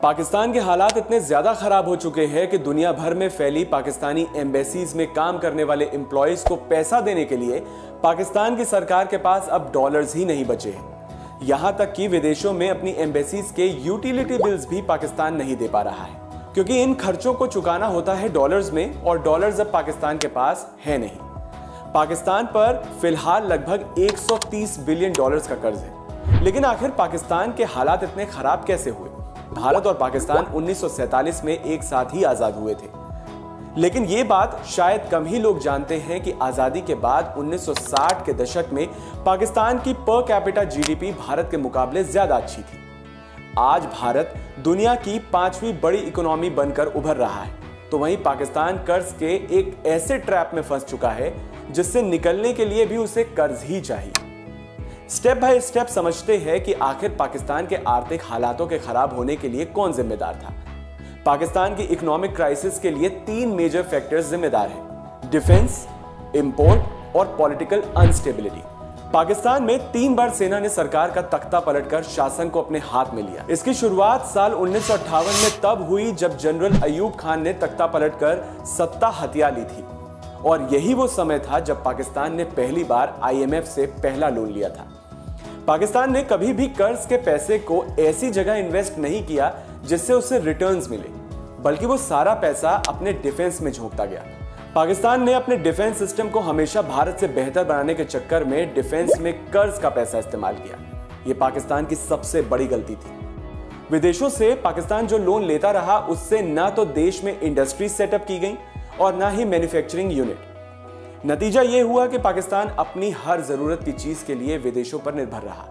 पाकिस्तान के हालात इतने ज्यादा खराब हो चुके हैं कि दुनिया भर में फैली पाकिस्तानी एम्बेसीज में काम करने वाले एम्प्लॉयज को पैसा देने के लिए पाकिस्तान की सरकार के पास अब डॉलर्स ही नहीं बचे हैं। यहां तक कि विदेशों में अपनी एम्बेसीज के यूटिलिटी बिल्स भी पाकिस्तान नहीं दे पा रहा है, क्योंकि इन खर्चों को चुकाना होता है डॉलर्स में और डॉलर्स अब पाकिस्तान के पास है नहीं। पाकिस्तान पर फिलहाल लगभग 130 बिलियन डॉलर्स का कर्ज है। लेकिन आखिर पाकिस्तान के हालात इतने खराब कैसे हुए? भारत और पाकिस्तान 1947 में एक साथ ही आजाद हुए थे, लेकिन ये बात शायद कम ही लोग जानते हैं कि आजादी के बाद 1960 के दशक में पाकिस्तान की पर कैपिटा जीडीपी भारत के मुकाबले ज्यादा अच्छी थी। आज भारत दुनिया की 5वीं बड़ी इकोनॉमी बनकर उभर रहा है, तो वहीं पाकिस्तान कर्ज के एक ऐसे ट्रैप में फंस चुका है जिससे निकलने के लिए भी उसे कर्ज ही चाहिए। स्टेप बाय स्टेप समझते हैं कि आखिर पाकिस्तान के आर्थिक हालातों के खराब होने के लिए कौन जिम्मेदार था। पाकिस्तान की इकोनॉमिक क्राइसिस के लिए 3 मेजर फैक्टर्स जिम्मेदार हैं: डिफेंस, इंपोर्ट और पॉलिटिकल अनस्टेबिलिटी। पाकिस्तान में 3 बार सेना ने सरकार का तख्ता पलटकर शासन को अपने हाथ में लिया। इसकी शुरुआत साल 1958 में तब हुई जब जनरल अयूब खान ने तख्ता पलटकर सत्ता हथिया ली थी, और यही वो समय था जब पाकिस्तान ने पहली बार IMF से पहला लोन लिया था। पाकिस्तान ने कभी भी कर्ज के पैसे को ऐसी जगह इन्वेस्ट नहीं किया जिससे उसे रिटर्न्स मिले, बल्कि वो सारा पैसा अपने डिफेंस में झोंकता गया। पाकिस्तान ने अपने डिफेंस सिस्टम को हमेशा भारत से बेहतर बनाने के चक्कर में डिफेंस में कर्ज का पैसा इस्तेमाल किया। ये पाकिस्तान की सबसे बड़ी गलती थी। विदेशों से पाकिस्तान जो लोन लेता रहा, उससे ना तो देश में इंडस्ट्री सेटअप की गई और ना ही मैन्युफैक्चरिंग यूनिट। नतीजा यह हुआ कि पाकिस्तान अपनी हर जरूरत की चीज के लिए विदेशों पर निर्भर रहा।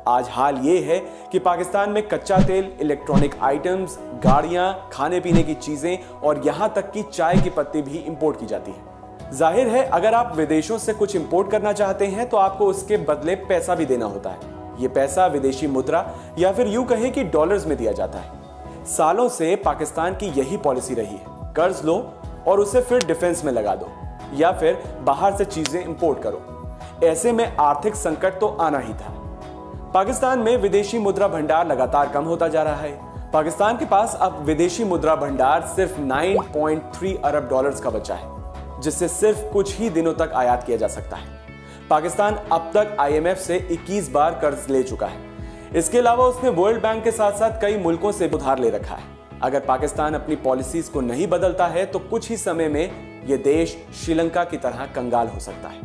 आज हाल ये है कि पाकिस्तान में कच्चा तेल, इलेक्ट्रॉनिक आइटम्स, गाड़ियां, खाने पीने की चीजें और यहां तक कि चाय की पत्ती भी इंपोर्ट की जाती है। जाहिर है, अगर आप विदेशों से कुछ इंपोर्ट करना चाहते हैं तो आपको उसके बदले पैसा भी देना होता है। ये पैसा विदेशी मुद्रा या फिर यूं कहें कि डॉलर्स में दिया जाता है। सालों से पाकिस्तान की यही पॉलिसी रही है: कर्ज लो और उसे फिर डिफेंस में लगा दो या फिर बाहर से चीजें इंपोर्ट करो। ऐसे में आर्थिक संकट तो आना ही था। पाकिस्तान में विदेशी मुद्रा भंडार लगातार कम होता जा रहा है। पाकिस्तान के पास अब विदेशी मुद्रा भंडार सिर्फ 9.3 अरब डॉलर्स का बचा है, जिससे सिर्फ कुछ ही दिनों तक आयात किया जा सकता है। पाकिस्तान अब तक IMF से 21 बार कर्ज ले चुका है। इसके अलावा उसने वर्ल्ड बैंक के साथ साथ कई मुल्कों से उधार ले रखा है। अगर पाकिस्तान अपनी पॉलिसीज को नहीं बदलता है तो कुछ ही समय में यह देश श्रीलंका की तरह कंगाल हो सकता है।